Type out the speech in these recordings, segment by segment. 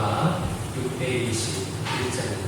찬송가 621장입니다.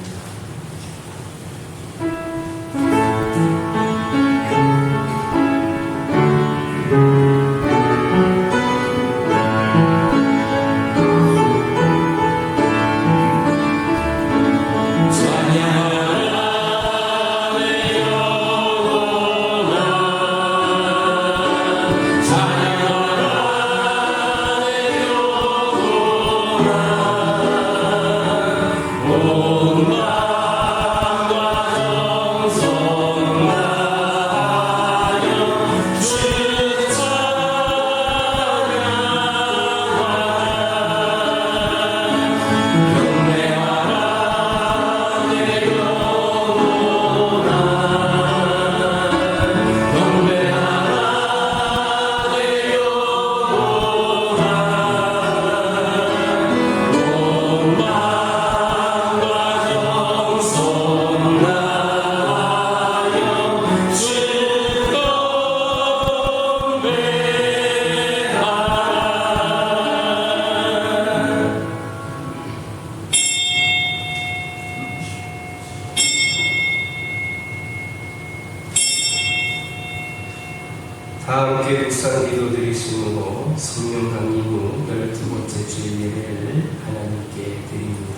다 함께 묵상 기도 드리시므로 성령 강림 후 12번째 주일 예배를 하나님께 드립니다.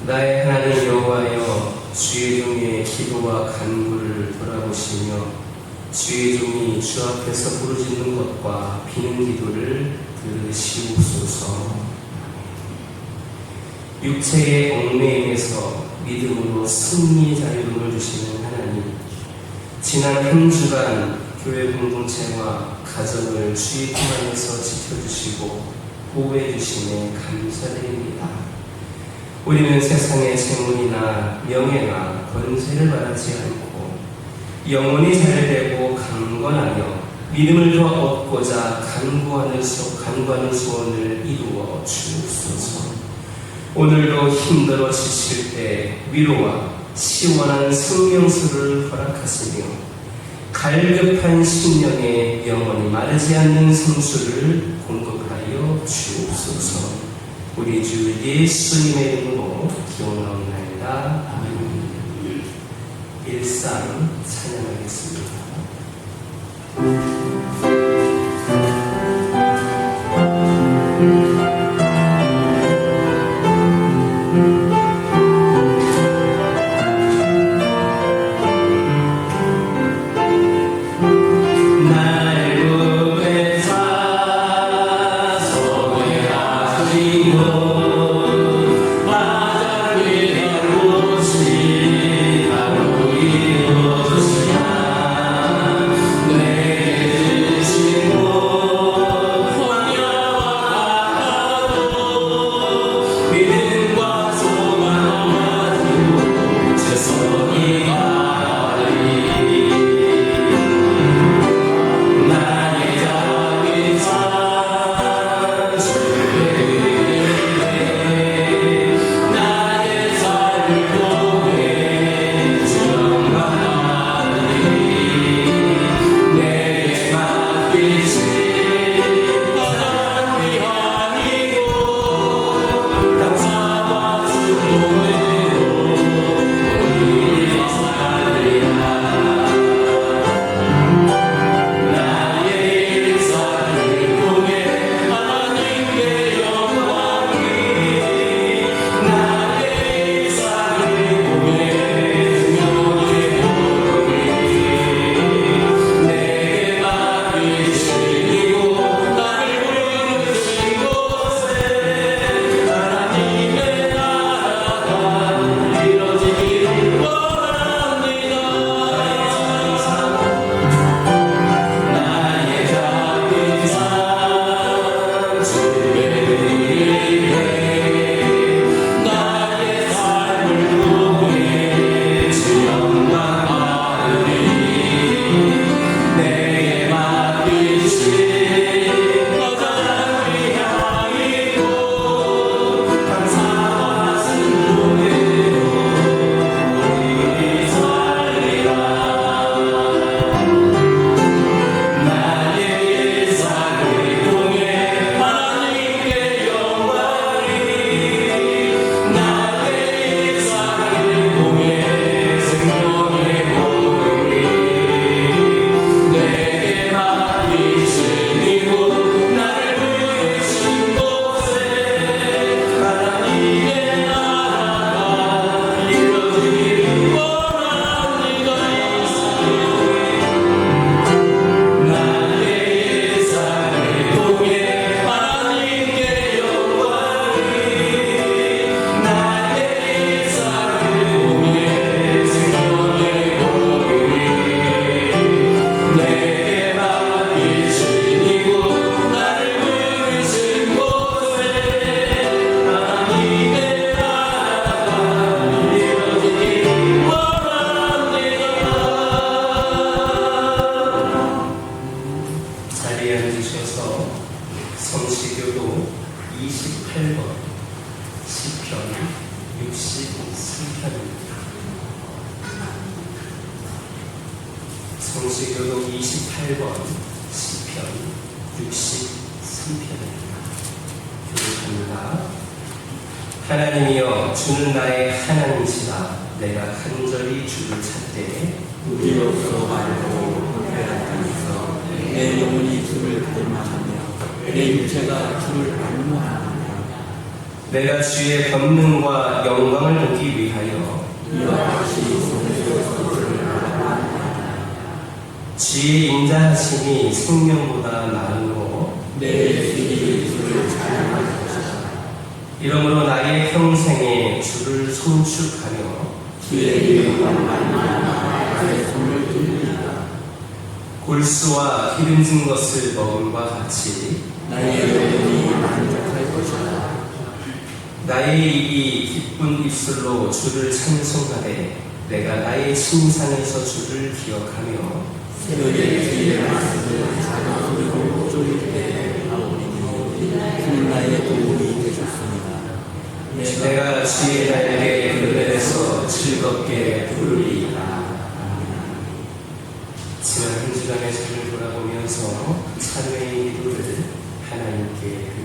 나의 하나님 여호와여, 주의 종의 기도와 간구를 돌아보시며 주의 종이 주 앞에서 부르짖는 것과 비는 기도를 들으시옵소서. 육체의 얽매임에서 믿음으로 승리 자유를 주시는 하나님, 지난 한 주간 교회 공동체와 가정을 주의 품 안에서 지켜주시고 보호해 주심에 감사드립니다. 우리는 세상의 재물이나 명예나 권세를 바라지 않고 영원히 잘되고 강건하여 믿음을 더 얻고자 간구하는 소원을 이루어 주옵소서. 오늘도 힘들어 지칠 때 위로와 시원한 성령수를 허락하시며 갈급한 심령에 영원히 마르지 않는 성수를 공급하여 주옵소서. 우리 주 예수님의 이름으로 기원하옵나이다. 아멘. 일상 찬양하겠습니다. 28번 시편 63편입니다. 성시교독 28번 시편 63편입니다. 교독합니다. 하나님이여 주는 나의 하나님이시라. 내가 간절히 주를 찾되 우리 없어 말고 회한 땅에서 내 영혼이 주를 갈망하며 내 육체가 주를 갈망하며 내가 주의 권능과 영광을 보기 위하여 이와 같이 손에서 주를 갈망하며 주의 인자하심이 생명보다 나으므로 내 길이 주를 찬양할 것이다. 이러므로 나의 평생에 주를 송축하며 주의 이름만 말미암아 나의 손을 들리리라. 골수와 기름진 것을 먹음과 같이 나의 영혼이 만족할 것이다. 나의 입이 기쁜 입술로 주를 찬송하되 내가 나의 심상에서 주를 기억하며 새벽에 주의 말씀을 작은 소리로 쫄릴 때 나오니 주는 나의 도움이 되셨습니다. 내가 주의 날개 그늘에서 즐겁게 부르리이다. 지난 한 주간의 삶을 돌아보면서 찬회의 기도를 하나님께 드립니다.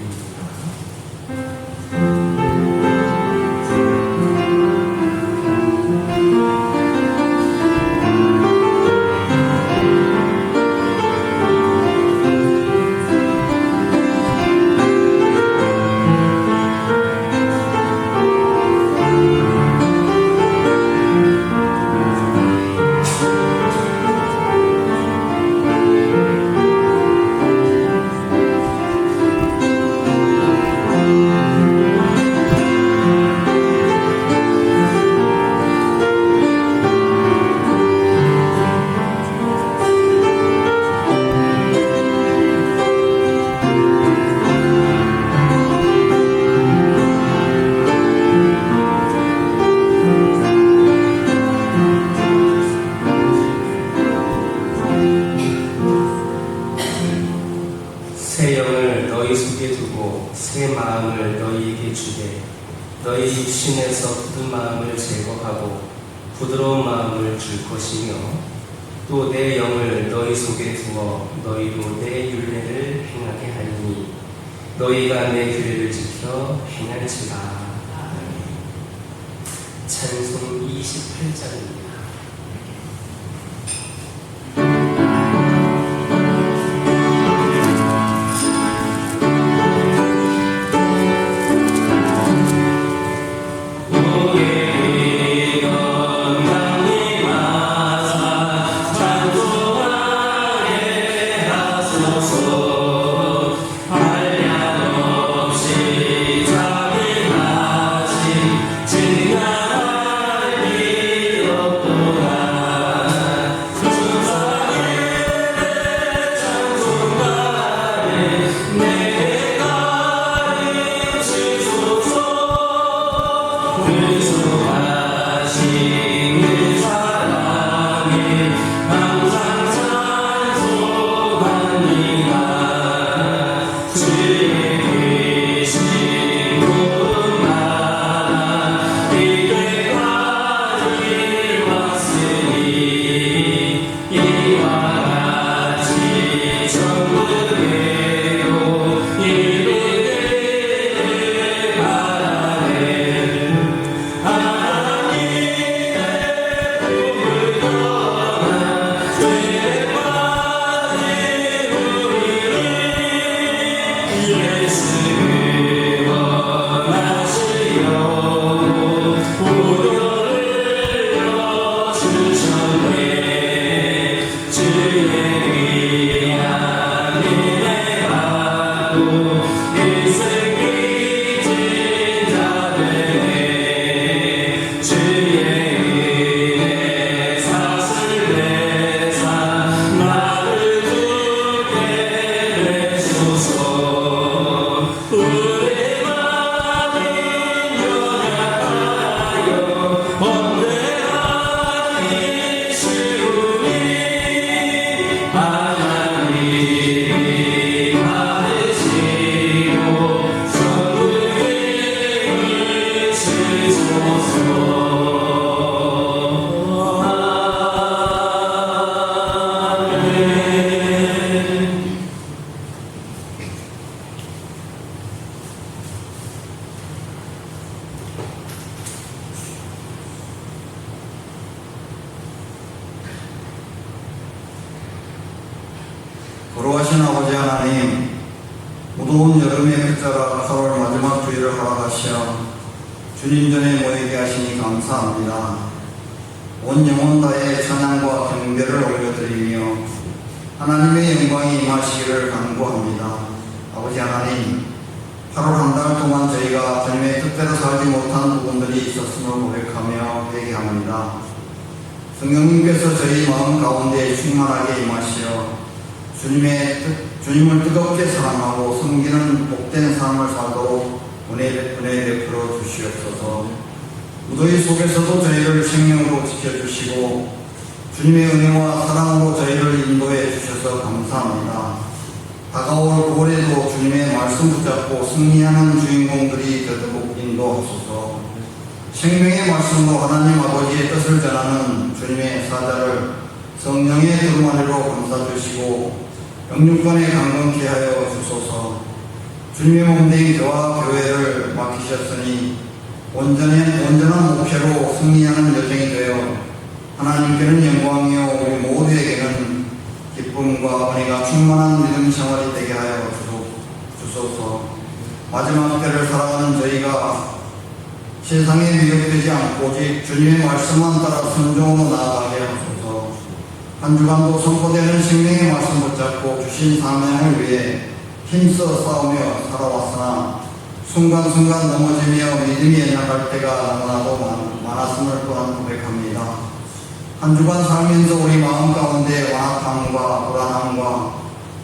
새 영을 너희 속에 두고 새 마음을 너희에게 주되 너희 육신에서 굳은 마음을 제거하고 부드러운 마음을 줄 것이며 또 내 영을 너희 속에 두어 너희로 내 율례를 행하게 하리니 너희가 내 규례를 지켜 행할지라. 찬송 28장입니다. 거룩하신 아버지 하나님, 무더운 여름의 끝자락 4월 마지막 주일을 허락하시어 주님 전에 모이게 하시니 감사합니다. 온 영혼 다해 찬양과 경배를 올려드리며 하나님의 영광이 임하시기를 간구합니다. 아버지 하나님, 8월 한 달 동안 저희가 주님의 뜻대로 살지 못한 부분들이 있었음을 고백하며 회개합니다. 성령님께서 저희 마음 가운데 충만하게 임하시어 주님을 뜨겁게 사랑하고 섬기는 복된 삶을 살도록 은혜 베풀어 주시옵소서. 무더위 속에서도 저희를 생명으로 지켜주시고 주님의 은혜와 사랑으로 저희를 인도해 주셔서 감사합니다. 다가올 9월에도 주님의 말씀 붙잡고 승리하는 주인공들이 되도록 인도하소서. 생명의 말씀으로 하나님 아버지의 뜻을 전하는 주님의 사자를 성령의 두루마리로 감싸주시고 영육간에 강건케 하여 주소서. 주님의 몸된 교와 교회를 맡기셨으니 온전한 목표로 승리하는 여정이 되어 하나님께는 영광이요 우리 모두에게는 기쁨과 은혜가 충만한 믿음 생활이 되게 하여 주소서. 마지막 때를 살아가는 저희가 세상에 미혹되지 않고 오직 주님의 말씀만 따라 순종으로 나아가게 하소서. 한 주간도 선포되는 생명의 말씀 붙잡고 주신 사명을 위해 힘써 싸우며 살아왔으나 순간순간 넘어지며 믿음이 연약할 때가 너무나도 많았음을 또한 고백합니다. 한 주간 살면서 우리 마음 가운데 완악함과 불안함과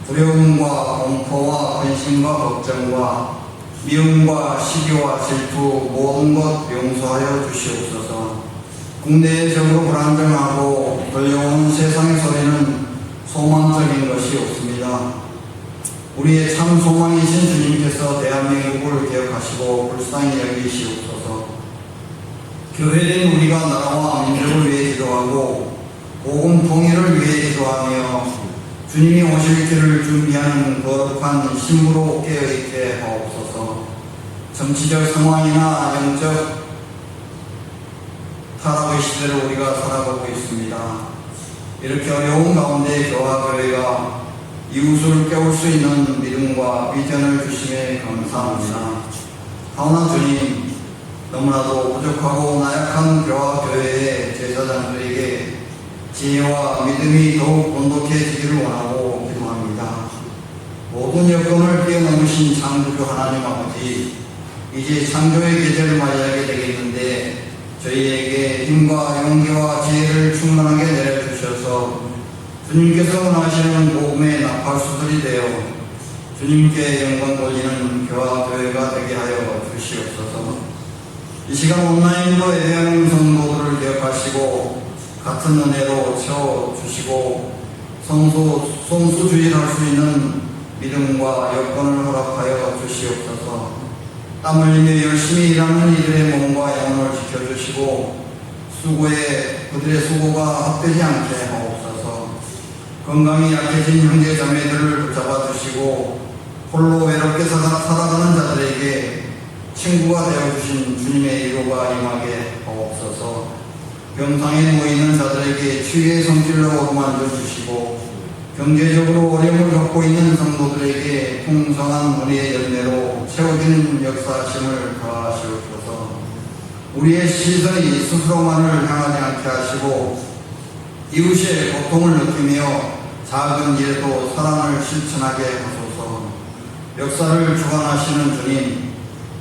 두려움과 공포와 근심과 걱정과 미움과 시기와 질투 모든 것 용서하여 주시옵소서. 국내적으로 불안정하고 들려오는 세상의 소리는 소망적인 것이 없습니다. 우리의 참 소망이신 주님께서 대한민국을 기억하시고 불쌍히 여기시옵소서. 교회된 우리가 나라와 민족을 위해 기도하고 복음 통일을 위해 기도하며 주님이 오실 길을 준비하는 거룩한 신부로 깨어있게 하옵소서. 정치적 상황이나 영적 타락의 시대를 우리가 살아가고 있습니다. 이렇게 어려운 가운데 교와 교회가 이웃을 깨울 수 있는 믿음과 비전을 주심에 감사합니다. 하오나 주님, 너무나도 부족하고 나약한 교와 교회의 제사장들에게 지혜와 믿음이 더욱 돈독해지기를 원하고 기도합니다. 모든 여건을 뛰어넘으신 창조주 하나님 아버지, 이제 창조의 계절을 맞이하게 되겠는데 저희에게 힘과 용기와 지혜를 충만하게 내려주셔서 주님께서 원하시는 복음의 나팔수들이 되어 주님께 영광 돌리는 교와 교회가 되게 하여 주시옵소서. 이 시간 온라인으로 예배하는 성도들을 기억하시고 같은 은혜로 채워주시고 성수주의를 할 수 있는 믿음과 여건을 허락하여 주시옵소서. 땀 흘리며 열심히 일하는 이들의 몸과 영혼을 지켜주시고 수고에 그들의 수고가 헛되지 않게 하옵소서. 건강이 약해진 형제 자매들을 붙잡아 주시고 홀로 외롭게 살아가는 자들에게 친구가 되어주신 주님의 위로가 임하게 하옵소서. 병상에 모이는 자들에게 치유의 손길로 어루만져 주시고 경제적으로 어려움을 겪고 있는 성도들에게 풍성한 은혜의 열매로 채워지는 역사심을 더하시옵소서. 우리의 시선이 스스로만을 향하지 않게 하시고 이웃의 고통을 느끼며 작은 일에도 사랑을 실천하게 하소서. 역사를 주관하시는 주님,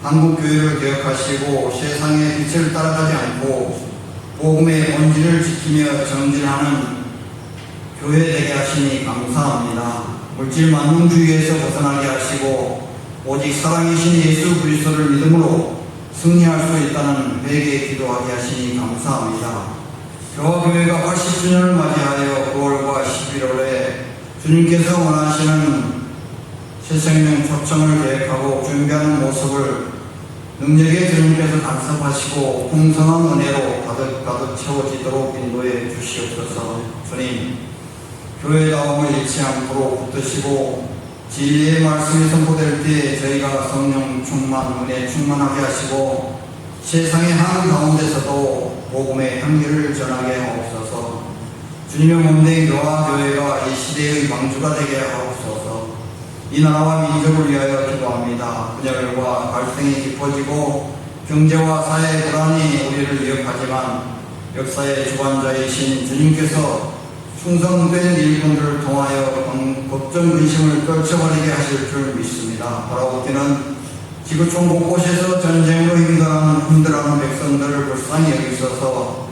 한국교회를 기억하시고 세상의 빛을 따라가지 않고 복음의 본질을 지키며 정진하는 교회 되게 하시니 감사합니다. 물질 만능주의에서 벗어나게 하시고 오직 사랑이신 예수 그리스도를 믿음으로 승리할 수 있다는 회개에 기도하게 하시니 감사합니다. 교와 교회가 80주년을 맞이하여 9월과 11월에 주님께서 원하시는 새생명 초청을 계획하고 준비하는 모습을 능력의 주님께서 간섭하시고 풍성한 은혜로 가득 채워지도록 인도해 주시옵소서. 주님, 교회다움을 잃지 않도록 붙드시고 진리의 말씀이 선포될 때 저희가 성령 충만, 은혜 충만하게 하시고 세상의 한가운데서도 복음의 향기를 전하게 하옵소서. 주님의 몸된 교회가 이 시대의 망주가 되게 하옵소서. 이 나라와 민족을 위하여 기도합니다. 분열과 갈등이 깊어지고 경제와 사회 불안이 우리를 위협하지만 역사의 주관자이신 주님께서 충성된 일꾼들을 통하여 걱정 근심을 떨쳐버리게 하실 줄 믿습니다. 바라옵기는 지구촌 곳곳에서 전쟁으로 힘들어하는 백성들을 불쌍히 여기셔서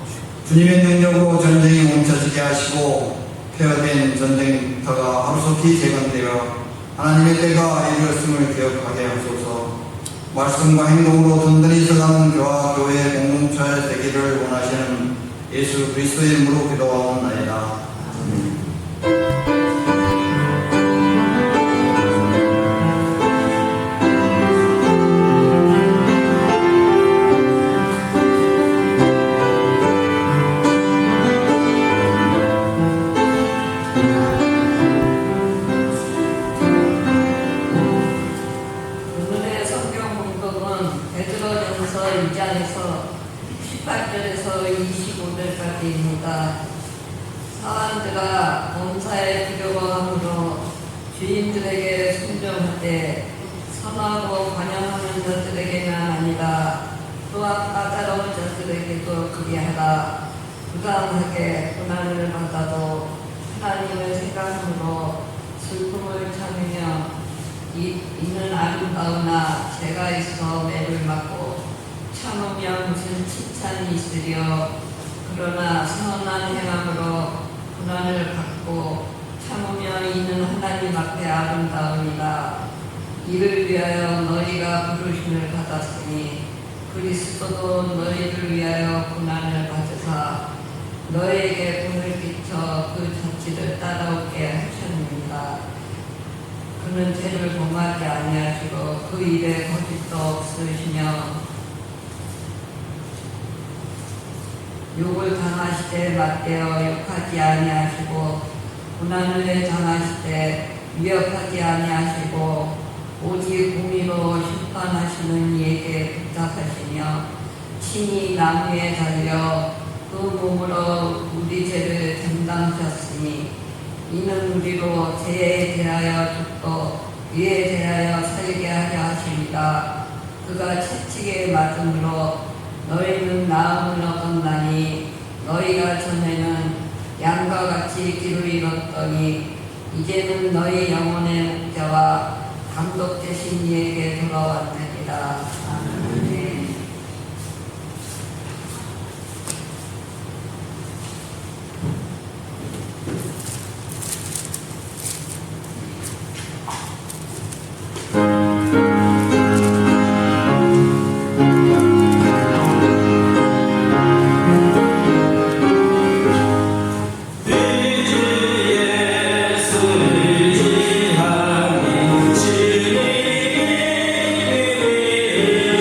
주님의 능력으로 전쟁이 멈춰지게 하시고 폐허된 전쟁터가 하루속히 재건되어 하나님의 때가 이르렀음을 기억하게 하소서. 말씀과 행동으로 든든히 서가는 교와 교회의 공동체 되기를 원하시는 예수 그리스도의 이름으로 기도하옵나이다. 오늘의 성경 공독은 베드로전서 1장에서 18절에서 25절까지입니다. 사람들아 범사에 필요가 함으로 주인들에게 순종하되 선하고 관용하는 자들에게만 아니라 또한 까다로운 자들에게도 그리하라. 부당하게 고난을 받아도 하나님을 생각함으로 슬픔을 참으며 이는 아름다우나 죄가 있어 매를 맞고 참으면 무슨 칭찬이 있으려. 그러나 선한 행함으로 고난을 받고 참으면 이는 하나님 앞에 아름다우니라. 이를 위하여 너희가 부르심을 받았으니 그리스도도 너희를 위하여 고난을 받으사 너희에게 분을 끼쳐 그 자취를 따라오게 하셨느니라. 그는 죄를 범하지 아니하시고 그 입에 거짓도 없으시며 욕을 당하시되 맞대어 욕하지 아니하시고 고난을 당하시되 위협하지 아니하시고 오직 공의로 심판하시는 이에게 부탁하시며 친히 나무에 달려 그 몸으로 우리 죄를 담당하셨으니 이는 우리로 죄에 대하여 죽고 의에 대하여 살게 하려 하십니다. 그가 채찍에 맞음으로 너희는 나음을 얻었나니 너희가 전에는 양과 같이 길을 잃었더니 이제는 너희 영혼의 목자와 감독 되신 이에게 돌아왔느니라. 아멘. 예수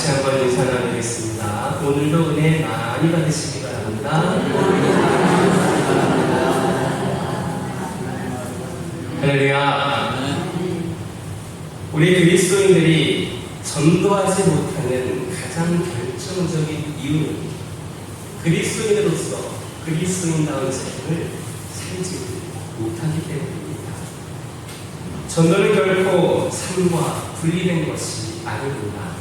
다시 한번 인사 나누겠습니다. 오늘도 은혜 많이 받으시기 바랍니다. 할렐루야. 우리 그리스도인들이 전도하지 못하는 가장 결정적인 이유는 그리스도인으로서 그리스도인다운 삶을 살지 못하기 때문입니다. 전도는 결코 삶과 분리된 것이 아닙니다.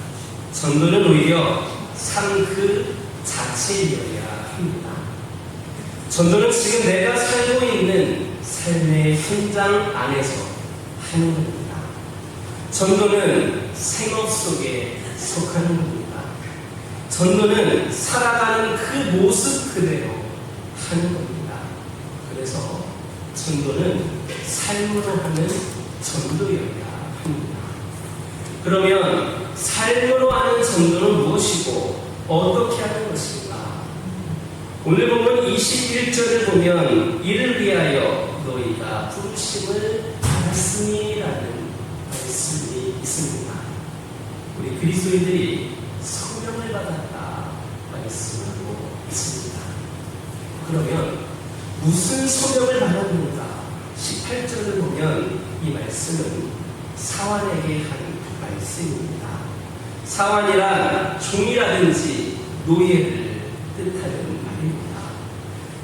전도는 오히려 삶 그 자체이어야 합니다. 전도는 지금 내가 살고 있는 삶의 현장 안에서 하는 겁니다. 전도는 생업 속에 속하는 겁니다. 전도는 살아가는 그 모습 그대로 하는 겁니다. 그래서 전도는 삶으로 하는 전도여야 합니다. 그러면 삶으로 하는 전도는 무엇이고 어떻게 하는 것인가? 오늘 보면 21절을 보면 이를 위하여 너희가 부르심을 받았으니라는 말씀이 있습니다. 우리 그리스도인들이 성령을 받았다 말씀하고 있습니다. 그러면 무슨 성령을 받았는가? 18절을 보면 이 말씀은 사환에게 한 말씀입니다. 사환이란 종이라든지 노예를 뜻하는 말입니다.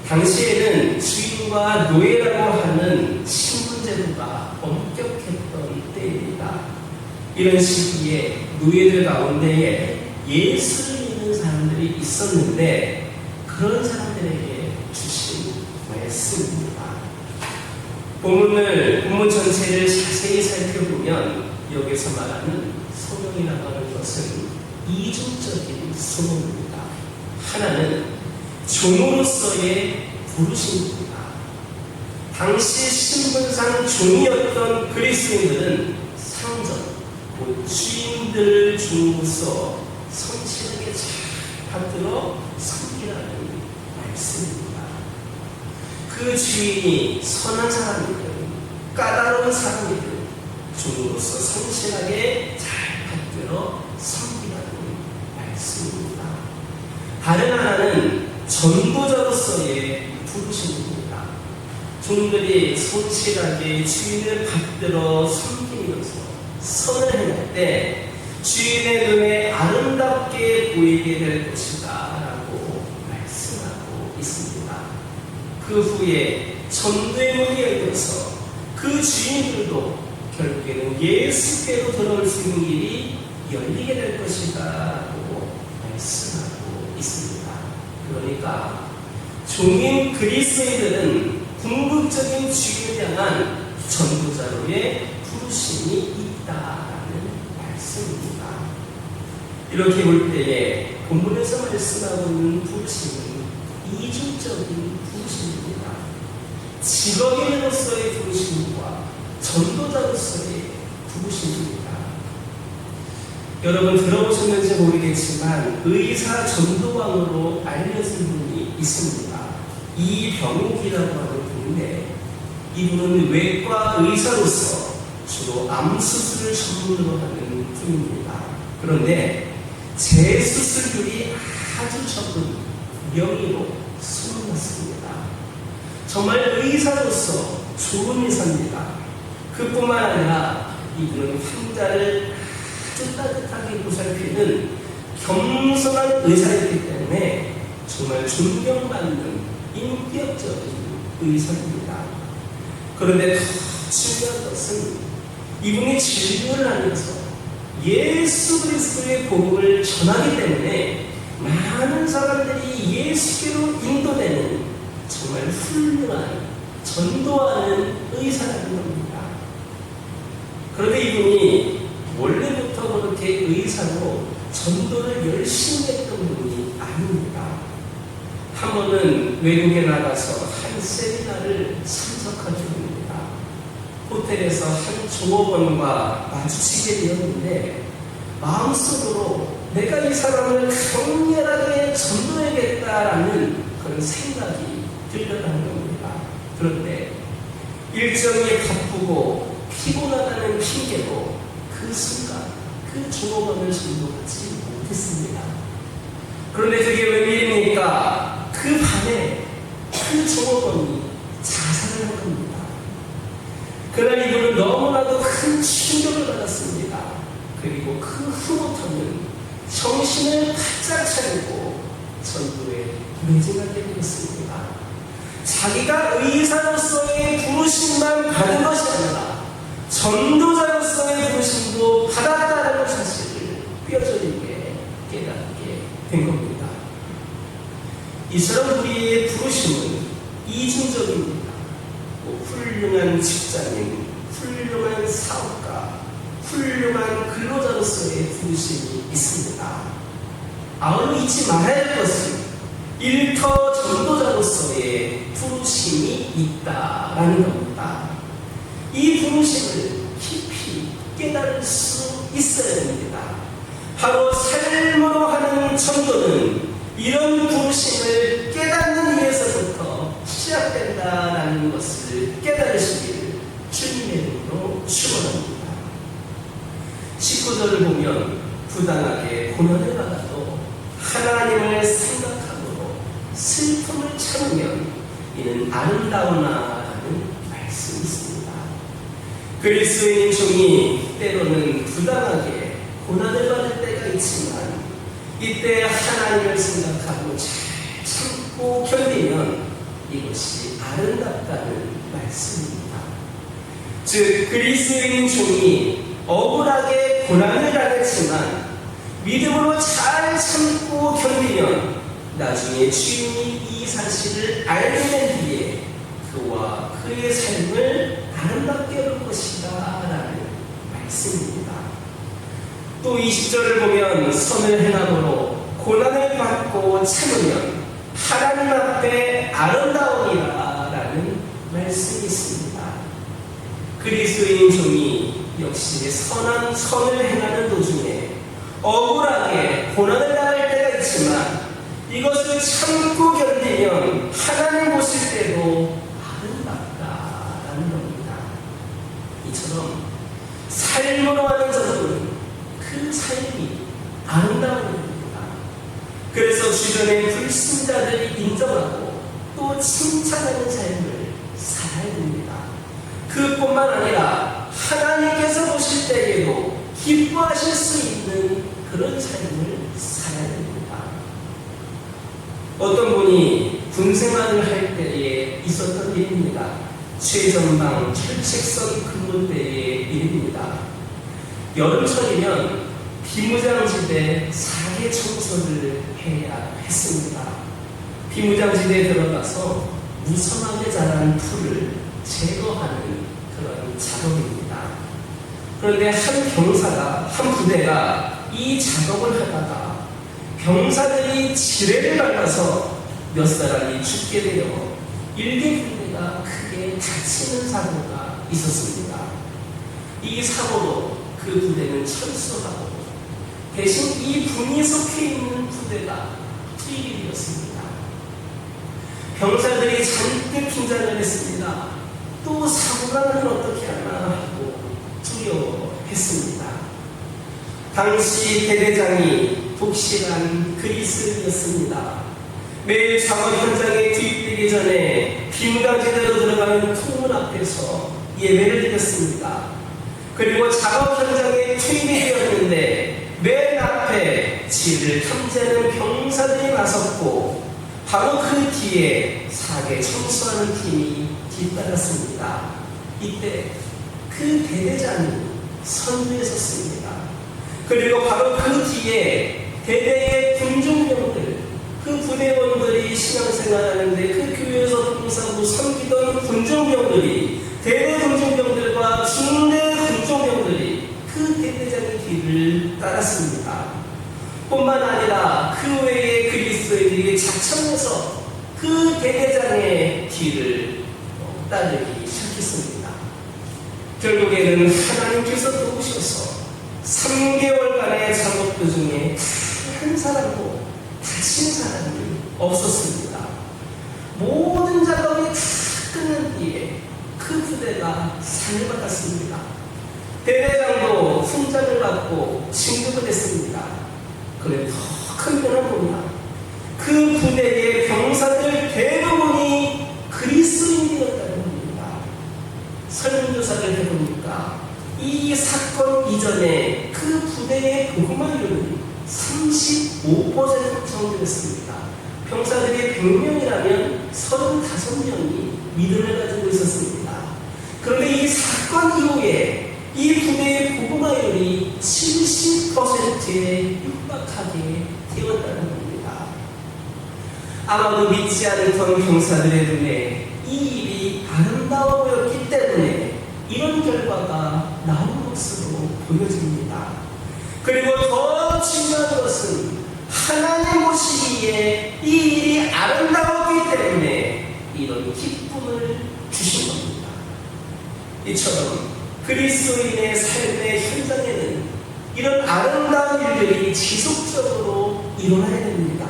당시에는 주인과 노예라고 하는 신분제도가 엄격했던 때입니다. 이런 시기에 노예들 가운데에 예수를 믿는 사람들이 있었는데 그런 사람들에게 주신 말씀입니다. 본문 전체를 자세히 살펴보면 여기서 말하는 소명이라고 하는 것은 이중적인 소명입니다. 하나는 종으로서의 부르심입니다. 당시 신분상 종이었던 그리스도인들은 상전, 곧 주인들 중으로서 성실하게 잘 받들어 섬기라는 말씀입니다. 그 주인이 선한 사람이든 까다로운 사람이든 종으로서 성실하게 잘 받들어 섬기라는 말씀입니다. 다른 하나는 전도자로서의 부르심입니다. 종들이 성실하게 주인을 받들어 섬기면서 선을 행할 때 주인의 눈에 아름답게 보이게 될 것이다 라고 말씀하고 있습니다. 그 후에 전도의 문이 열려서 그 주인들도 결국에는 예수께로 돌아올 수 있는 길이 열리게 될 것이다 라고 말씀하고 있습니다. 그러니까 종인 그리스도인들은 궁극적인 주인을 향한 전도자로의 부르심이 있다라는 말씀입니다. 이렇게 볼 때에 본문에서 말씀하고 있는 부르심은 이중적인 부르심입니다. 직업인으로서의 부르심과 전도자로서의 부르심입니다. 여러분 들어보셨는지 모르겠지만 의사 전도왕으로 알려진 분이 있습니다. 이병욱이라고 하는 분인데 이분은 외과 의사로서 주로 암 수술을 전문으로 하는 분입니다. 그런데 재수술률이 아주 적은 명의로 소문났습니다. 정말 의사로서 좋은 의사입니다. 그뿐만 아니라 이분은 환자를 아주 따뜻하게 보살피는 겸손한 의사이기 때문에 정말 존경받는 인격적인 의사입니다. 그런데 더 중요한 것은 이분이 진료를 하면서 예수 그리스도의 복음을 전하기 때문에 많은 사람들이 예수께로 인도되는 정말 훌륭한 전도하는 의사라는 겁니다. 그런데 이분이 원래부터 그렇게 의사로 전도를 열심히 했던 분이 아닙니다. 한 번은 외국에 나가서 한 세미나를 참석하게 됩니다. 호텔에서 한 종업원과 마주치게 되었는데 마음속으로 내가 이 사람을 강렬하게 전도해야겠다라는 그런 생각이 들려가는 겁니다. 그런데 일정이 바쁘고 피곤하다는 핑계로 그 순간 그 종업원을 전도하지 못했습니다. 그런데 그게 웬일입니까? 그 밤에 그 종업원이 자살을 한 겁니다. 그날 이분은 너무나도 큰 충격을 받았습니다. 그리고 그 후부터는 정신을 바짝 차리고 전도에 매진하게 되었습니다. 자기가 의사로서의 부르심만 받은 것이 아니라 전도자로서의 부르심도 받았다는 사실을 뼈저리게 깨닫게 된 겁니다. 이처럼 우리의 부르심은 이중적입니다. 훌륭한 직장인, 훌륭한 사업가, 훌륭한 근로자로서의 부르심이 있습니다. 아울러 잊지 말아야 할 것은 일터 전도자로서의 부르심이 있다라는 겁니다. 이 부르심을 깊이 깨달을 수 있어야 됩니다. 바로 삶으로 하는 전도는 이런 부르심을 깨닫는 일에서부터 시작된다라는 것을 깨달으시기를 주님의 이름으로 축원합니다. 19절을 보면 부당하게 고난을 받아도 하나님을 생각함으로 슬픔을 참으면 이는 아름다우나라는 말씀이 있습니다. 그리스도인 종이 때로는 부당하게 고난을 받을 때가 있지만 이때 하나님을 생각하고 잘 참고 견디면 이것이 아름답다는 말씀입니다. 즉 그리스도인 종이 억울하게 고난을 당했지만 믿음으로 잘 참고 견디면 나중에 주인이 이 사실을 알게 된 뒤에 그와 그의 삶을 아름답게 할 것이다 라는 말씀입니다. 또 20절을 보면 선을 행함으로 고난을 받고 참으면 하나님 앞에 아름다우니라 라는 말씀이 있습니다. 그리스도인 종이 역시 선을 행하는 도중에 억울하게 고난을 당할 때가 있지만 이것을 참고 견디면 하나님 보실 때도 아름답다라는 겁니다. 이처럼 삶으로 하는 자들은 그 삶이 아름다운 겁니다. 그래서 주변의 불신자들이 인정하고 또 칭찬하는 삶을 살아야 됩니다. 그뿐만 아니라 하나님께서 보실 때에도 기뻐하실 수 있는 그런 삶을 살아야 됩니다. 어떤 분이 군생활을 할 때에 있었던 일입니다. 최전방 철책선 근무 때의 일입니다. 여름철이면 비무장지대 사계 청소를 해야 했습니다. 비무장지대에 들어가서 무성하게 자란 풀을 제거하는 그런 작업입니다. 그런데 한 부대가 이 작업을 하다가 병사들이 지뢰를 밟아서 몇 사람이 죽게 되어 일개 부대가 크게 다치는 사고가 있었습니다. 이 사고로 그 부대는 철수하고 대신 이 분이 속해 있는 부대가 투입이 되었습니다. 병사들이 잔뜩 긴장을 했습니다. 또 사고가 나면 어떻게 하나 하고 두려워했습니다. 당시 대대장이 독실한 그리스도였습니다. 매일 작업 현장에 투입되기 전에 비무장지대로 들어가는 통문 앞에서 예배를 드렸습니다. 그리고 작업 현장에 투입이 되었는데 맨 앞에 지를 탐지하는 병사들이 나섰고 바로 그 뒤에 사계 청소하는 팀이 뒤따랐습니다. 이때 그 대대장이 선두에 섰습니다. 그리고 바로 그 뒤에 대대의 군중병들, 그 부대원들이 신앙생활하는데 그 교회에서 봉사하고 섬기던 군중병들이 대대 군중병들과 중대 군중병들이 그 대대장의 뒤를 따랐습니다. 뿐만 아니라 그 외에 그리스도인들이 작정해서 그 대대장의 뒤를 따르기 시작했습니다. 결국에는 하나님께서 도우셔서 3개월간의 작업 도중에 한 사람도 다친 사람이 없었습니다. 모든 작업이 다 끝난 뒤에 그 부대가 상을 받았습니다. 대대장도 훈장을 받고 진급을 했습니다. 그래 더 큰 변화 봅니다. 그 부대의 병사들 대부분이 그리스도인이었다는 겁니다. 설문조사를 해보니까 이 사건 이전에 그 부대의 복음화율은 35% 정도였습니다. 병사들이 100명이라면 35명이 믿음을 가지고 있었습니다. 그런데 이 사건 이후에 이 부대의 복음화율이 70%에 육박하게 되었다는 겁니다. 아마도 믿지 않던 병사들의 눈에 이 일이 아름다워 보였기 때문에 이런 결과가 나온 것으로 보여집니다. 그리고 더 중요한 것은 하나님 보시기에 이 일이 아름다웠기 때문에 이런 기쁨을 주신 겁니다. 이처럼 그리스도인의 삶의 현장에는 이런 아름다운 일들이 지속적으로 일어나야 됩니다.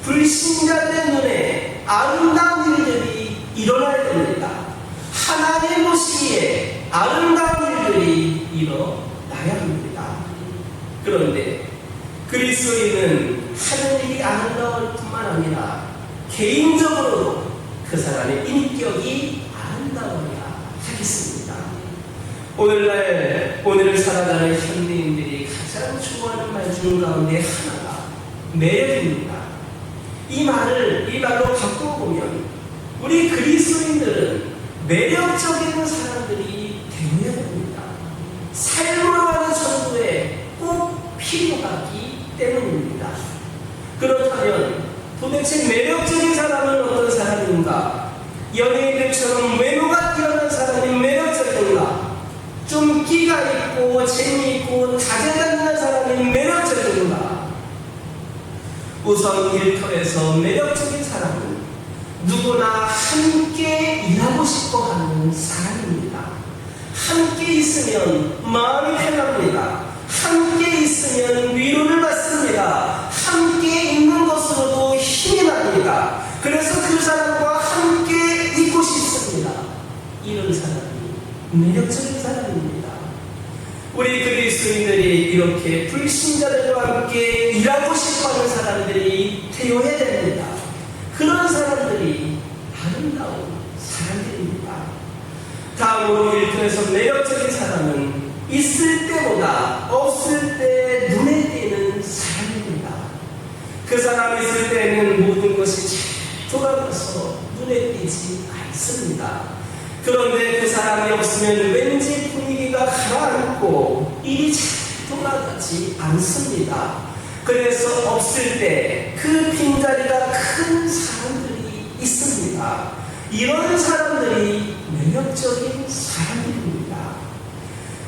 불신자들의 눈에 아름다운 일들이 일어나야 됩니다. 하나님 보시기에 아름다운 일들이 일어나야 합니다. 그런데 그리스도인은 하는 일이 아름다울 뿐만 아니라 개인적으로도 그 사람의 인격이 아름다워야 하겠습니다. 오늘을 살아가는 현대인들이 가장 좋아하는 말 중 가운데 하나가 매력입니다. 이 말로 바꿔보면 우리 그리스도인들은 매력적인 사람들이 되어야 됩니다. 삶으로 하는 전도에 꼭 필요하기 때문입니다. 그렇다면 도대체 매력적인 사람은 어떤 사람인가? 연예인들처럼 외모가 뛰어난 사람이 매력적인가? 좀 끼가 있고 재미있고 다재다능한 사람이 매력적인가? 우선 일터에서 매력적인 사람은 누구나 함께 일하고 싶어하는 사람입니다. 함께 있으면 마음이 편합니다. 함께 있으면 위로를 받습니다. 함께 있는 것으로도 힘이 납니다. 그래서 그 사람과 함께 있고 싶습니다. 이런 사람이 매력적인 사람입니다. 우리 그리스도인들이 이렇게 불신자들과 함께 일하고 싶어하는 사람들이 되어야 됩니다. 그런 사람들이 아름다운 사람들입니다. 다음으로 일터에서 매력적인 사람은 있을 때보다 없을 때 눈에 띄는 사람입니다. 그 사람이 있을 때는 모든 것이 잘 돌아가서 눈에 띄지 않습니다. 그런데 그 사람이 없으면 왠지 분위기가 가라앉고 일이 잘 돌아가지 않습니다. 그래서 없을 때 그 빈자리가 큰 사람들이 있습니다. 이런 사람들이 매력적인 사람들입니다.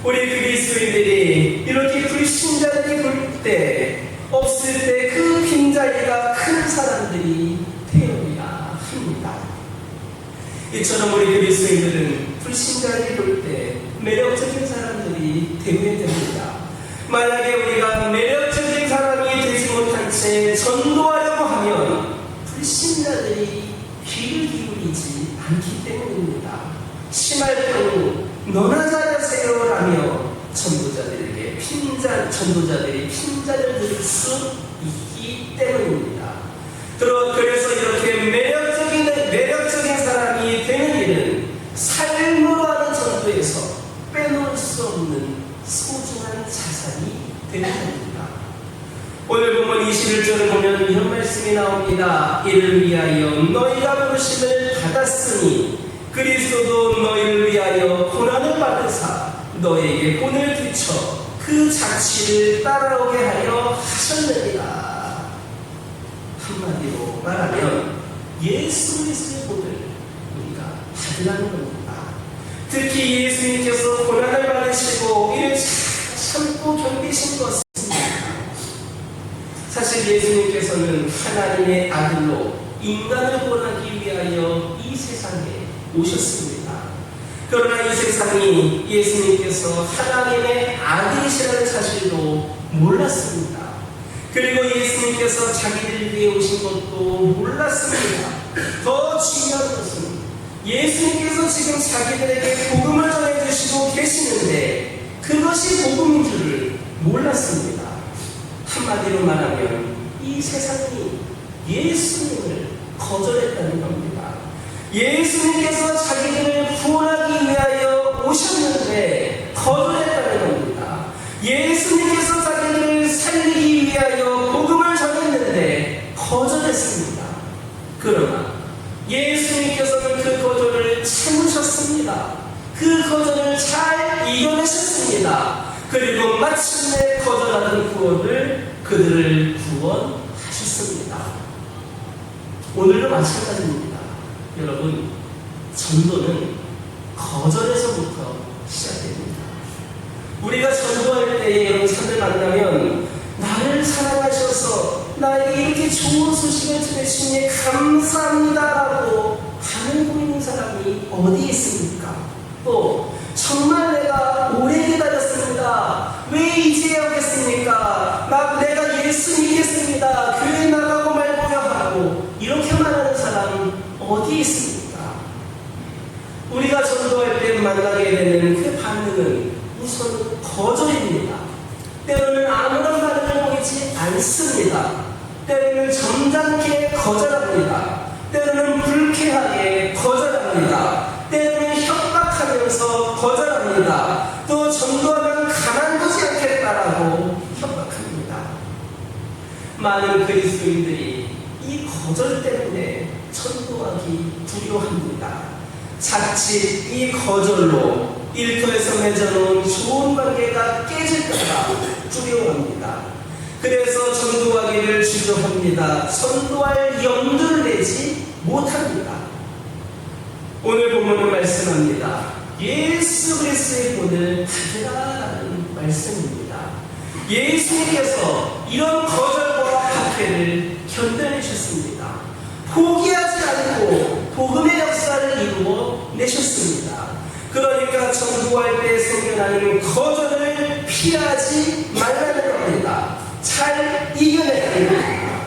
우리 그리스도인들이 이렇게 불신자들이 볼 때 없을 때 그 빈자리가 큰 사람들이 되어야 합니다. 이처럼 우리 그리스도인들은 불신자들이 볼 때 매력적인 사람들이 되어야 됩니다. 만약에 우리가 매력적인 사람이 되지 못한 채 전도하려고 하면 불신자들이 귀를 기울이지 않기 때문입니다. 심할 경우 너나 잘하세요 라며 전도자들이 핀잔을 들을 수 있기 때문입니다. 그래서 이렇게 매력적인 사람이 되는 일은 삶으로 하는 전도에서 빼놓을 수 없는 소중한 자산이 되는 겁니다. 오늘 본문 21절을 보면 이런 말씀이 나옵니다. 이를 위하여 너희가 부르심을 받았으니 그리스도도 너희를 위하여 고난을 받으사 너희에게 본을 끼쳐 그 자취를 따라오게 하려 하셨느니라. 한마디로 말하면 예수 그리스도의 본을 우리가 받으라는 겁니다. 특히 예수님께서 고난을 받으시고 이를 참고 견디신 것은 사실 예수님께서는 하나님의 아들로 인간을 구원하기 위하여 이 세상에 오셨습니다. 그러나 이 세상이 예수님께서 하나님의 아들이시라는 사실도 몰랐습니다. 그리고 예수님께서 자기를 위해 오신 것도 몰랐습니다. 더 중요한 것은 예수님께서 지금 자기들에게 복음을 전해주시고 계시는데 그것이 복음인 줄을 몰랐습니다. 한마디로 말하면 이 세상이 예수님을 거절했다는 겁니다. 예수님께서 자기들을 구원하기 위하여 오셨는데 거절했다는 겁니다. 예수님께서 자기들을 살리기 위하여 복음을 전했는데 거절했습니다. 그러나 예수님께서는 그 거절을 참으셨습니다. 그 거절을 잘 이겨내셨습니다. 그리고 마침내 거절하는 구원을 그들을 구원하셨습니다. 오늘도 마찬가지입니다. 여러분, 전도는 거절에서부터 시작됩니다. 우리가 전도할 때에 이런 사람을 만나면 나를 사랑하셔서 나에게 이렇게 좋은 소식을 전해주시니 감사합니다라고 반응하고 있는 사람이 어디 있습니까? 또 정말 내가 오래 기다렸습니다. 왜 이제야 오겠습니까? 내가 예수 믿겠습니다. 교회 나가고 말고야 하고 이렇게 말하는 사람 어디 있습니까? 우리가 전도할 때 만나게 되는 그 반응은 우선 거절입니다. 때로는 아무런 반응을 보이지 않습니다. 때로는 점잖게 거절합니다. 때로는 불쾌하게 거절합니다. 때로는 협박하면서 거절합니다. 또 전도하면 가만두지 않겠다라고 협박합니다. 많은 그리스도인들이 이 거절 때문에 전도하기 두려워합니다. 자칫 이 거절로 일터에서 맺어놓은 좋은 관계가 깨질까봐 두려워합니다. 그래서 전도하기를 주저합니다. 전도할 염두를 내지 못합니다. 오늘 본문은 말씀합니다. 예수 그리스도의 본을 받으라는 말씀입니다. 예수님께서 이런 거절과 박해를 견뎌내셨습니다. 포기하지 않고 복음의 역사를 이루어 내셨습니다. 그러니까 전도할 때 생겨나는 거절을 피하지 말라는 겁니다. 잘 이겨내야 합니다.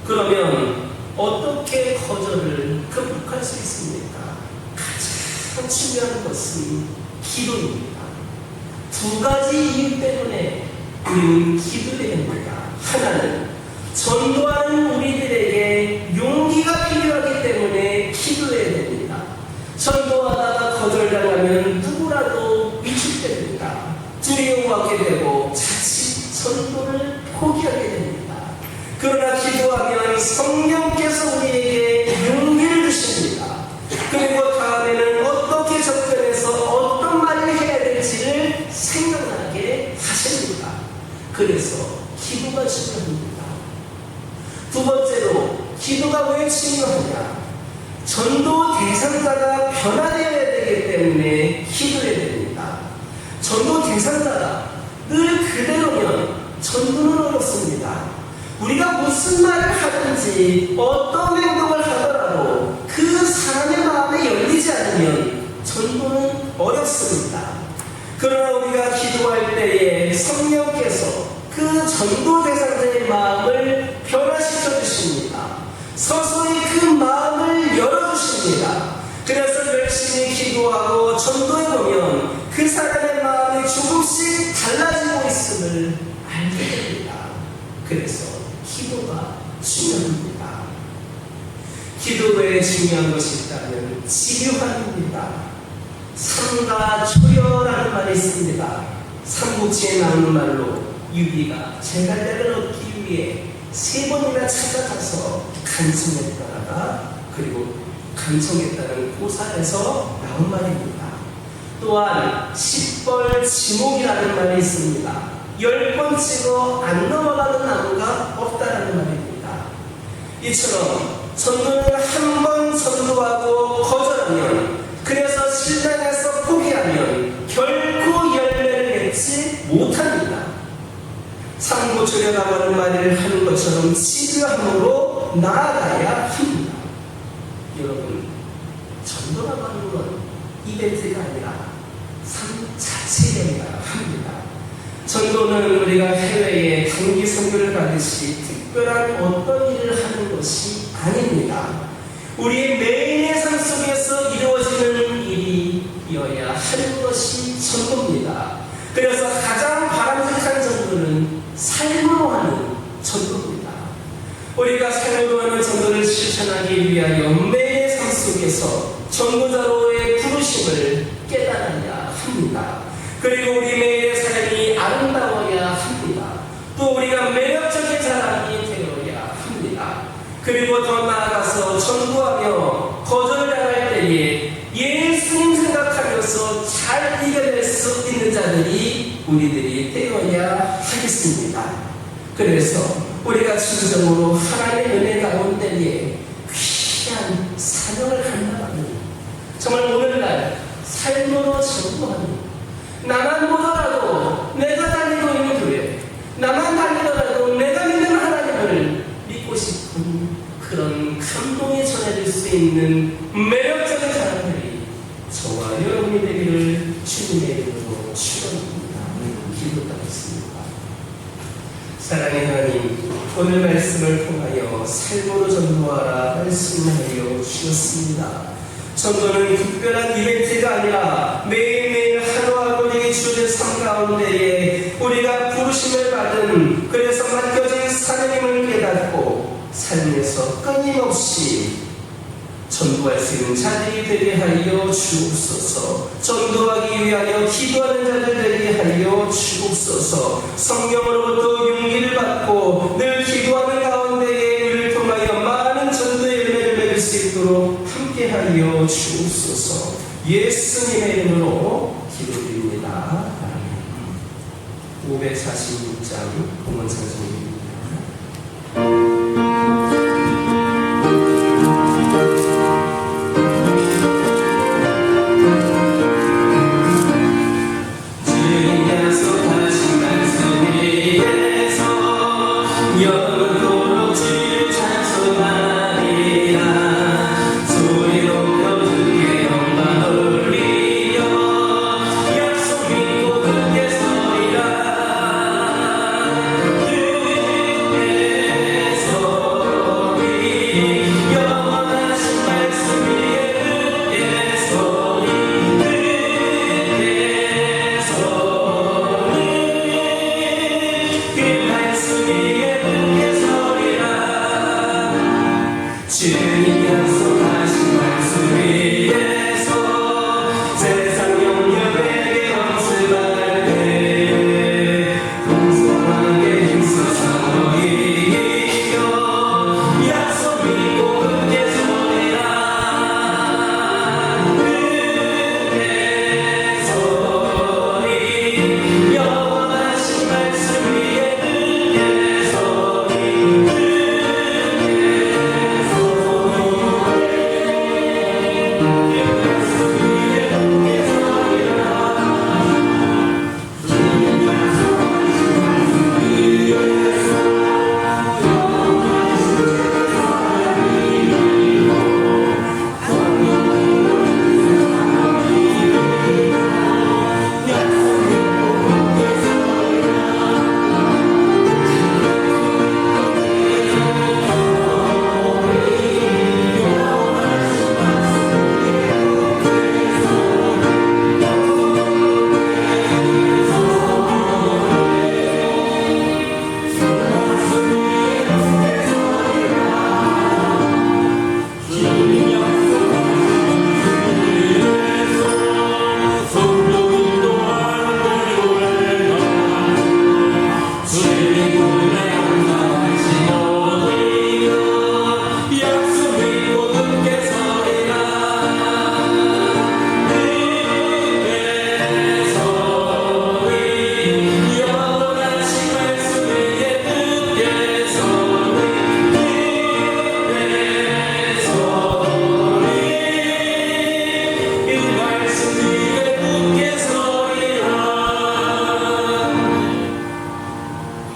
그러면 어떻게 거절을 극복할 수 있습니까? 가장 중요한 것은 기도입니다. 두 가지 이유 때문에 우리는 기도해야 합니다. 하나는 전도하는 우리들에게 용기가 필요하기 때문에 기도해야 됩니다. 전도하다가 거절당하면 누구라도 위축됩니다. 두려워하게 되고 자칫 전도를 포기하게 됩니다. 그러나 기도하면 성령께서 우리에게 용기를 주십니다. 그리고 다음에는 어떻게 접근해서 어떤 말을 해야 될지를 생각나게 하십니다. 그래서 기도가 중요합니다. 두 번째로 기도가 왜 중요하냐? 전도 대상자가 변화되어야 되기 때문에 기도해야 됩니다. 전도 대상자가 늘 그대로면 전도는 어렵습니다. 우리가 무슨 말을 하든지 어떤 행동을 하더라도 그 사람의 마음에 열리지 않으면 전도는 어렵습니다. 그러나 우리가 기도할 때에 성령께서 그 전도 대상자의 마음을 변화시켜 주십니다. 서서히 그 마음을 열어주십니다. 그래서 열심히 기도하고 전도해보면 그 사람의 마음이 조금씩 달라지고 있음을 알게 됩니다. 그래서 기도가 중요합니다. 기도 외에 중요한 것이 있다면 지교환입니다. 삼가 초려라는 말이 있습니다. 삼국지에 나오는 말로 유비가 제갈량을 얻기 위해 3번이나 찾아가서 간청했다가 그리고 간청했다는 고사에서 나온 말입니다. 또한 10벌 지목이라는 말이 있습니다. 10번 찍어 안 넘어가는 나무가 없다는 말입니다. 이처럼 전도는 한 번 전도하고 거절하면, 그래서 신앙에서 포기하면 결코 열매를 맺지 못합니다. 삼고초려라고 하는 말을 하는 것처럼 지교함으로 나아가야 합니다. 여러분, 전도라고 하는 건 이벤트가 아니라 삶 자체여야 합니다. 전도는 우리가 해외에 단기 선교를 가듯이 특별한 어떤 일을 하는 것이 아닙니다. 우리의 매일의 삶 속에서 이루어지는 일이어야 하는 것이 전도입니다. 그래서 가장 바람직한 전도는 삶을 삶으로 하는 전도입니다. 우리가 삶으로 하는 전도를 실천하기 위하여 매일 삶 속에서 전도자로의 부르심을 깨달아야 합니다. 그리고 우리 매일의 삶이 아름다워야 합니다. 또 우리가 매력적인 사람이 되어야 합니다. 그리고 더 나아가서 전도하며 거절당할 때에 예수님 생각하면서 잘 이겨낼 수 있는 자들이 우리들이 되어야 하겠습니다. 그래서 우리가 진정으로 하나님의 은혜 가운데에 귀한 사명을 감당하는, 정말 오늘날 삶으로 전도하는, 나만 보더라도 내가 다니고 있는 교회, 나만 다니더라도 내가 믿는 하나님을 믿고 싶은 그런 감동이 전해질 수 있는 매력적인 사람들이 저와 여러분이 되기를 주님의 이름으로 축원합니다. 기도하겠습니다. 사랑의 하나님, 오늘 말씀을 통하여 삶으로 전도하라 말씀하여 주셨습니다. 전도는 특별한 이벤트가 아니라 매일매일 하루하루 우리의 주의 삶 가운데에 우리가 부르심을 받은, 그래서 맡겨진 사명임을 깨닫고 삶에서 끊임없이 전도할 수 있는 자들이 되게 하여 주옵소서. 전도하기 위하여 기도하는 자들 되게 하여 주옵소서. 성령으로부터 용기를 받고 늘 기도하는 가운데에 우리를 통하여 많은 전도의 열매를 맺을 수 있도록 함께하여 주옵소서. 예수님의 이름으로 기도드립니다. 546장 공원찬송입니다.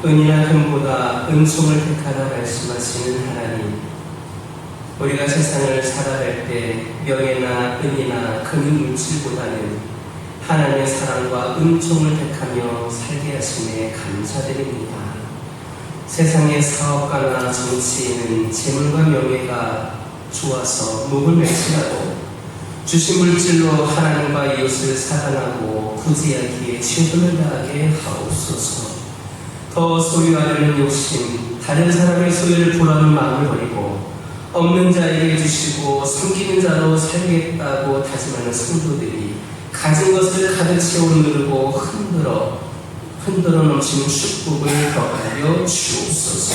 은이나 금보다 은총을 택하라 말씀하시는 하나님, 우리가 세상을 살아갈 때 명예나 은이나 금인 물질보다는 하나님의 사랑과 은총을 택하며 살게 하심에 감사드립니다. 세상의 사업가나 정치인은 재물과 명예가 좋아서 목을 맺지라도 주신 물질로 하나님과 이웃을 사랑하고 구제하기에 최선을 다하게 하옵소서. 더 소유하려는 욕심, 다른 사람의 소유를 보라는 마음을 버리고 없는 자에게 주시고 섬기는 자로 살겠다고 다짐하는 성도들이 가진 것을 가득 채워 누르고 흔들어 넘치는 축복을 더하여 주옵소서.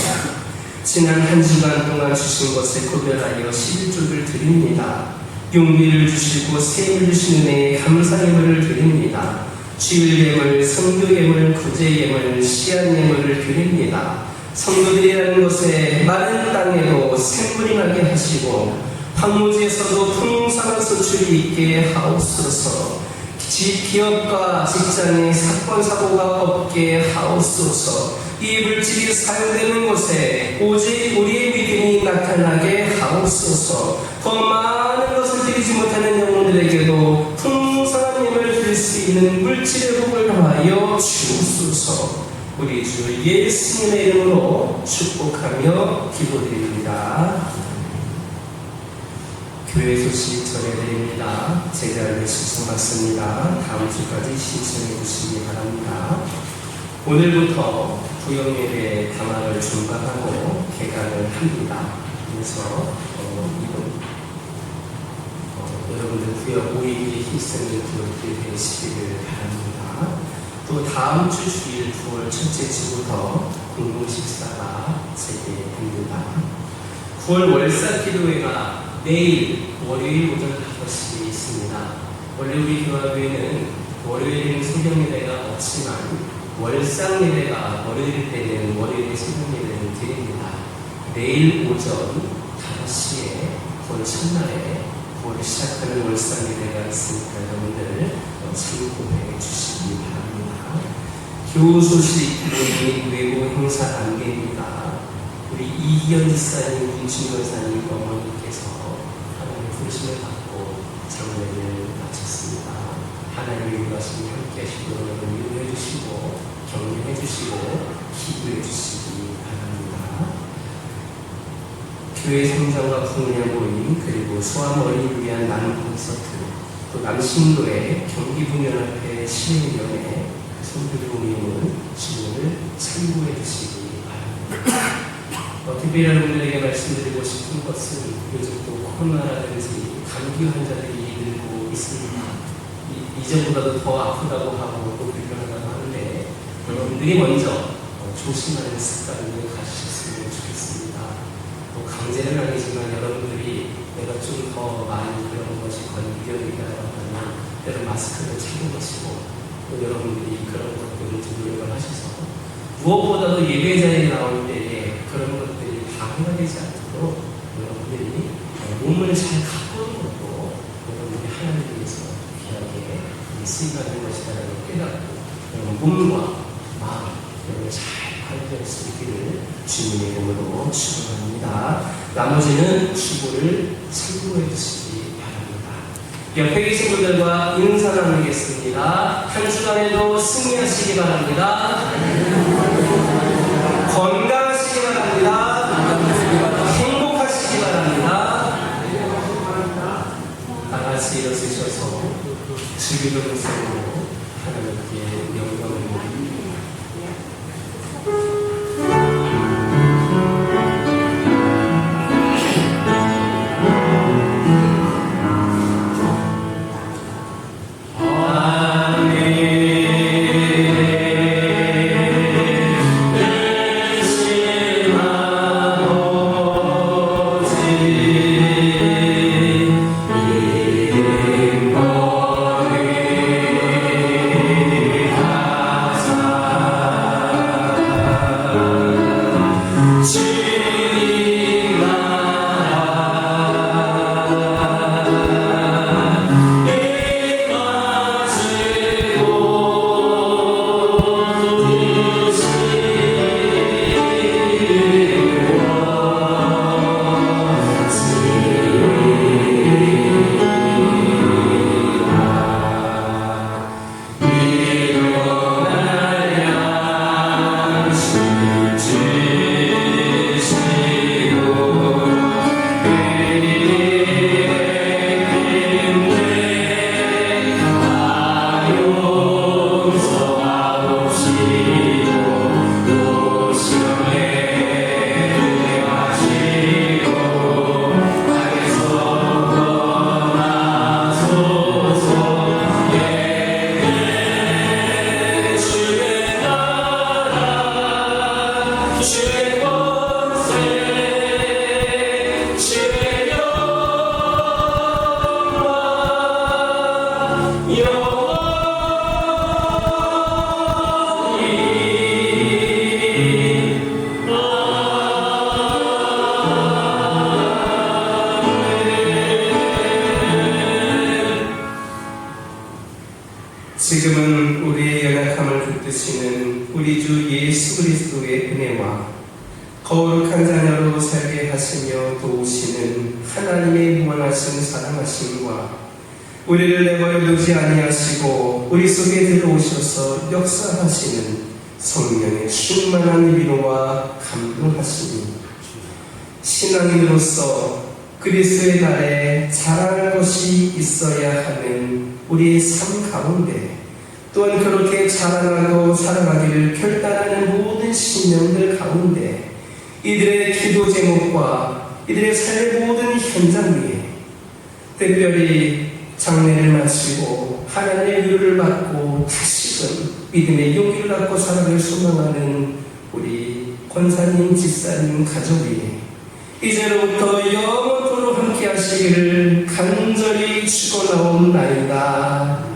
지난 한 주간 동안 주신 것을 고별하여 11조를 드립니다. 용기를 주시고 세임을 주신 은혜에 감사 예물을 드립니다. 주일 예물, 성교 예물, 구제 예물, 시한 예물을 드립니다. 성도들이라는 것에 마른 땅에도 샘물이 나게 하시고 황무지에서도 풍성한 소출이 있게 하옵소서. 기업과 직장에 사건 사고가 없게 하옵소서. 이 물질이 사용되는 곳에 오직 우리의 믿음이 나타나게 하옵소서. 더 많은 것을 드리지 못하는 영혼들에게도 풍성한 힘을 드릴 수 있는 물질의 복을 더하여 주옵소서. 우리 주 예수님의 이름으로 축복하며 기도드립니다. 교회 소식 전해드립니다. 제자를 신청받습니다. 다음 주까지 신청해 주시기 바랍니다. 오늘부터 구역예배 담화를 중단하고 개강을 합니다. 그래서 여러분들 구역 5일에 힘쓰는 기록들이 되시기를 바랍니다. 또 다음 주 주일 9월 첫째 주부터 공동식사가 재개됩니다. 9월 월사 기도회가 내일 월요일 오전 5시에 있습니다. 원래 우리 교회는 월요일에는 성경 예배가 없지만 월상 예배가 월요일 때는 월요일에 성경 예배를 드립니다. 내일 오전 5시에 9월 첫날에 9월 시작하는 월상 예배가 있으니까 여러분들 참고해 주시기 바랍니다. 교우 소식 및 외부 행사 안내입니다. 우리 이희연 지사님, 윤춘 권사님 어머니께서 하나님의 부르심을 받고 장례를 마쳤습니다. 하나님의 인도하심이 함께 하시도록 여러분 위로해 주시고 격려해 주시고 기도해 주시기 바랍니다. 교회 성장과 부흥의 모임 그리고 소아암 어린이를 위한 나눔 콘서트 또 남신도의 경기분연합회 시민위원회 성도들 모임은 지원을 참고해 주시기 바랍니다. 특별히 여러분들에게 말씀드리고 싶은 것은 요즘 또 코로나라든지 감기 환자들이 늘고 있습니다. 이전보다도 더 아프다고 하고 또 불편하다고 하는데 여러분들이 먼저 조심하는 습관을 가지셨으면 좋겠습니다. 또 강제는 아니지만 여러분들이 내가 좀 더 많이 그런 것이 권위력이라고 하면 여러분 마스크를 착용하시고 또 여러분들이 그런 것들을 좀 노력을 하셔서 무엇보다도 예배자에 나올 때에 그런 것들이 방해가 되지 않도록 여러분들이 몸을 잘 가꾸는 것도 여러분들이 하나님을 위해서 귀하게 쓰임받는 것이라는 걸 깨닫고 여러분 몸과 마음 여러분 잘 관리할 수 있기를 주님의 이름으로 축원합니다. 나머지는 주보를 참고해 주시기 바랍니다. 옆에 계신 분들과 인사 나누겠습니다. 한 주간에도 승리하시기 바랍니다. 건강하시기 바랍니다. 행복하시기 바랍니다. 다 같이 일어서셔서 주기도 동생으로 하나님께 영광을 드립니다. 거룩한 자녀로 살게 하시며 도우시는 하나님의 무한하신 사랑하심과 우리를 내버려 두지 아니하시고 우리 속에 들어오셔서 역사하시는 성령의 충만한 위로와 감동하시니 신앙인으로서 그리스도의 날에 자랑할 것이 있어야 하는 우리의 삶 가운데 또한 그렇게 자랑하고 사랑하기를 결단하는 모든 신령들 가운데 이들의 기도 제목과 이들의 삶의 모든 현장 위에 특별히 장례를 마치고 하나님의 위로를 받고 다시금 믿음의 용기를 갖고 살아갈 소망하는 우리 권사님, 집사님 가족 위에 이제로부터 영원토록 함께 하시기를 간절히 축원하옵나이다.